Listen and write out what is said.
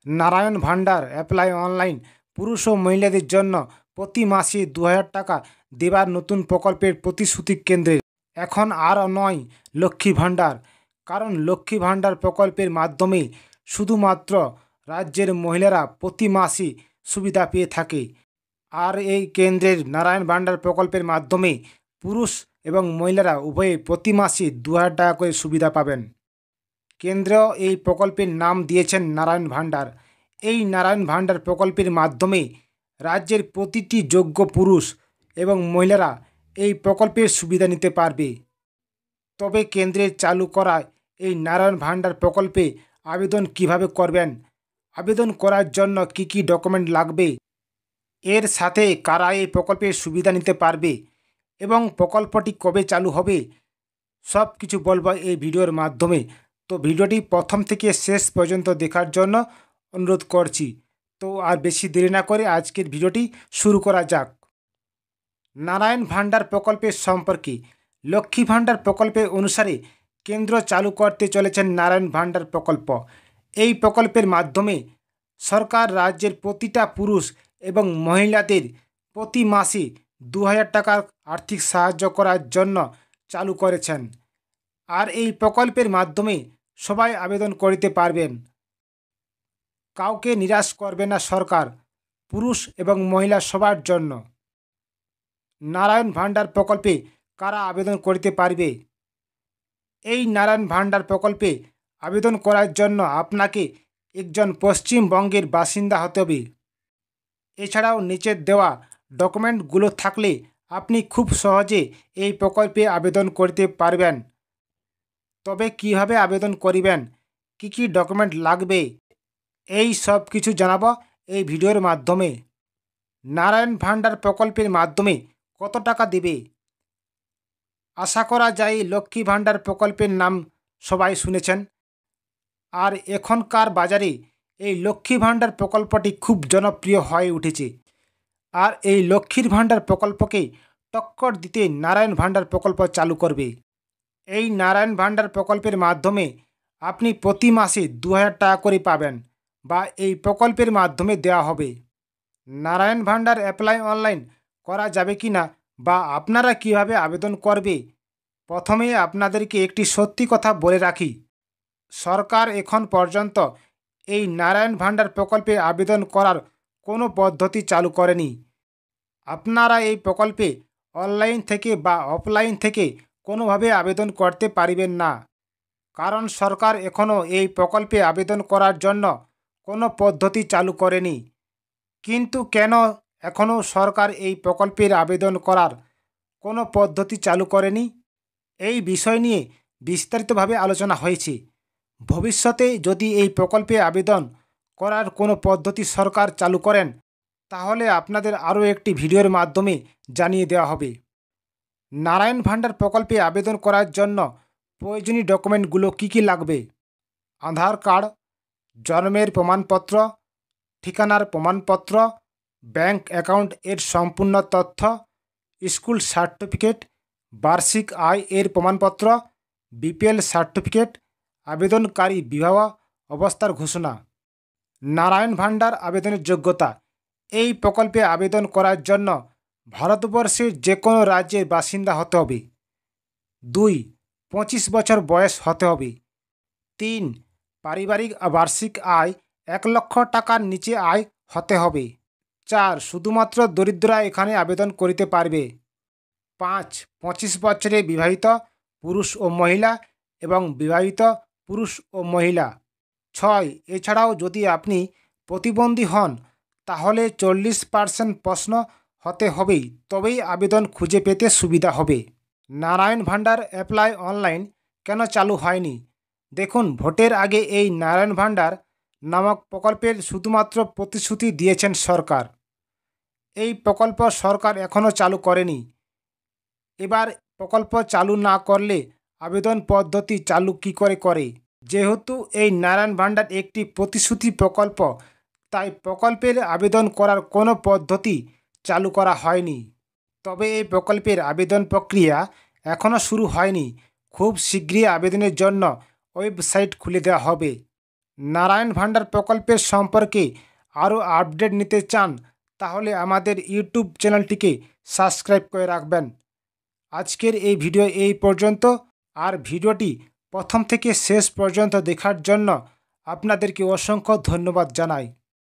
নারায়ণ ভান্ডার apply online পুরুষ ও মহিলাদের জন্য প্রতি মাসে ২,০০০ টাকা দেবার নতুন প্রকল্পের প্রতিশ্রুতি কেন্দ্রের। এখন আর নয় লক্ষ্মী ভান্ডার, কারণ লক্ষ্মী ভান্ডার প্রকল্পের মাধ্যমে শুধুমাত্র রাজ্যের মহিলারা প্রতি মাসে সুবিধা পেয়ে থাকে। আর এই কেন্দ্রের নারায়ণ ভান্ডার প্রকল্পের মাধ্যমে পুরুষ এবং মহিলারা উভয়ে প্রতি মাসে ২,০০০ টাকা করে সুবিধা পাবেন। কেন্দ্র এই প্রকল্পের নাম দিয়েছেন নারায়ণ ভান্ডার। এই নারায়ণ ভান্ডার প্রকল্পের মাধ্যমে রাজ্যের প্রতিটি যোগ্য পুরুষ এবং মহিলারা এই প্রকল্পের সুবিধা নিতে পারবে। তবে কেন্দ্রের চালু করা এই নারায়ণ ভান্ডার প্রকল্পে আবেদন কিভাবে করবেন, আবেদন করার জন্য কি কি ডকুমেন্ট লাগবে, এর সাথে কারা এই প্রকল্পের সুবিধা নিতে পারবে এবং প্রকল্পটি কবে চালু হবে, সব কিছু বলবো এই ভিডিওর মাধ্যমে। তো ভিডিওটি প্রথম থেকে শেষ পর্যন্ত দেখার জন্য অনুরোধ করছি। তো আর বেশি দেরি না করে আজকের ভিডিওটি শুরু করা যাক। নারায়ণ ভান্ডার প্রকল্পের সম্পর্কে। লক্ষ্মী ভান্ডার প্রকল্পের অনুসারে কেন্দ্র চালু করতে চলেছেন নারায়ণ ভান্ডার প্রকল্প। এই প্রকল্পের মাধ্যমে সরকার রাজ্যের প্রতিটা পুরুষ এবং মহিলাদের প্রতি মাসে ২,০০০ টাকার আর্থিক সাহায্য করার জন্য চালু করেছেন। আর এই প্রকল্পের মাধ্যমে সবাই আবেদন করতে পারবেন। কাউকে নিরাশ করবে না সরকার, পুরুষ এবং মহিলা সবার জন্য। নারায়ণ ভান্ডার প্রকল্পে কারা আবেদন করতে পারবে? এই নারায়ণ ভান্ডার প্রকল্পে আবেদন করার জন্য আপনাকে একজন পশ্চিমবঙ্গের বাসিন্দা হতে হবে। এছাড়াও নিচের দেওয়া ডকুমেন্টগুলো থাকলে আপনি খুব সহজে এই প্রকল্পে আবেদন করতে পারবেন। তবে কিভাবে আবেদন করিবেন, কি কি ডকুমেন্ট লাগবে, এই সব কিছু জানাবো এই ভিডিওর মাধ্যমে। নারায়ণ ভান্ডার প্রকল্পের মাধ্যমে কত টাকা দেবে? আশা করা যায় লক্ষ্মী ভান্ডার প্রকল্পের নাম সবাই শুনেছেন। আর এখনকার বাজারে এই লক্ষ্মী ভান্ডার প্রকল্পটি খুব জনপ্রিয় হয়ে উঠেছে। আর এই লক্ষ্মীর ভান্ডার প্রকল্পকে টক্কর দিতে নারায়ণ ভান্ডার প্রকল্প চালু করবে। এই নারায়ণ ভান্ডার প্রকল্পের মাধ্যমে আপনি প্রতি মাসে ২,০০০ টাকা করে পাবেন বা এই প্রকল্পের মাধ্যমে দেওয়া হবে। নারায়ণ ভান্ডার অ্যাপ্লাই অনলাইন করা যাবে কি না বা আপনারা কিভাবে আবেদন করবে, প্রথমে আপনাদেরকে একটি সত্যি কথা বলে রাখি। সরকার এখন পর্যন্ত এই নারায়ণ ভান্ডার প্রকল্পে আবেদন করার কোনো পদ্ধতি চালু করেনি। আপনারা এই প্রকল্পে অনলাইন থেকে বা অফলাইন থেকে কোনোভাবে আবেদন করতে পারবেন না, কারণ সরকার এখনও এই প্রকল্পে আবেদন করার জন্য কোনো পদ্ধতি চালু করেনি। কিন্তু কেন এখনও সরকার এই প্রকল্পের আবেদন করার কোনো পদ্ধতি চালু করেনি, এই বিষয় নিয়ে বিস্তারিতভাবে আলোচনা হয়েছে। ভবিষ্যতে যদি এই প্রকল্পে আবেদন করার কোনো পদ্ধতি সরকার চালু করেন, তাহলে আপনাদের আরও একটি ভিডিওর মাধ্যমে জানিয়ে দেওয়া হবে। নারায়ণ ভান্ডার প্রকল্পে আবেদন করার জন্য প্রয়োজনীয় ডকুমেন্টগুলো কী কী লাগবে? আধার কার্ড, জন্মের প্রমাণপত্র, ঠিকানার প্রমাণপত্র, ব্যাংক অ্যাকাউন্ট এর সম্পূর্ণ তথ্য, স্কুল সার্টিফিকেট, বার্ষিক আয় এর প্রমাণপত্র, বিপিএল সার্টিফিকেট, আবেদনকারী বিবাহ অবস্থার ঘোষণা। নারায়ণ ভান্ডার আবেদনের যোগ্যতা। এই প্রকল্পে আবেদন করার জন্য ভারতবর্ষের যে কোনো রাজ্যের বাসিন্দা হতে হবে। 2. 25 বছর বয়স হতে হবে। 3. পারিবারিক বার্ষিক আয় 1 লক্ষ টাকার নিচে আয় হতে হবে। 4. শুধুমাত্র দরিদ্ররা এখানে আবেদন করিতে পারবে। 5. 25 বছরে বিবাহিত পুরুষ ও মহিলা এবং বিবাহিত পুরুষ ও মহিলা। 6. এছাড়াও যদি আপনি প্রতিবন্ধী হন তাহলে 40% প্রশ্ন হতে হবে, তবেই আবেদন খুঁজে পেতে সুবিধা হবে। নারায়ণ ভান্ডার অ্যাপ্লাই অনলাইন কেন চালু হয়নি? দেখুন, ভোটের আগে এই নারায়ণ ভান্ডার নামক প্রকল্পের শুধুমাত্র প্রতিশ্রুতি দিয়েছেন সরকার। এই প্রকল্প সরকার এখনও চালু করেনি। এবার প্রকল্প চালু না করলে আবেদন পদ্ধতি চালু কী করে? যেহেতু এই নারায়ণ ভান্ডার একটি প্রতিশ্রুতি প্রকল্প, তাই প্রকল্পের আবেদন করার কোনো পদ্ধতি চালু করা হয়নি। তবে এই প্রকল্পের আবেদন প্রক্রিয়া এখনও শুরু হয়নি। খুব শীঘ্রই আবেদনের জন্য ওয়েবসাইট খুলে দেওয়া হবে। নারায়ণ ভান্ডার প্রকল্পের সম্পর্কে আরও আপডেট নিতে চান তাহলে আমাদের ইউটিউব চ্যানেলটিকে সাবস্ক্রাইব করে রাখবেন। আজকের এই ভিডিও এই পর্যন্ত। আর ভিডিওটি প্রথম থেকে শেষ পর্যন্ত দেখার জন্য আপনাদেরকে অসংখ্য ধন্যবাদ জানাই।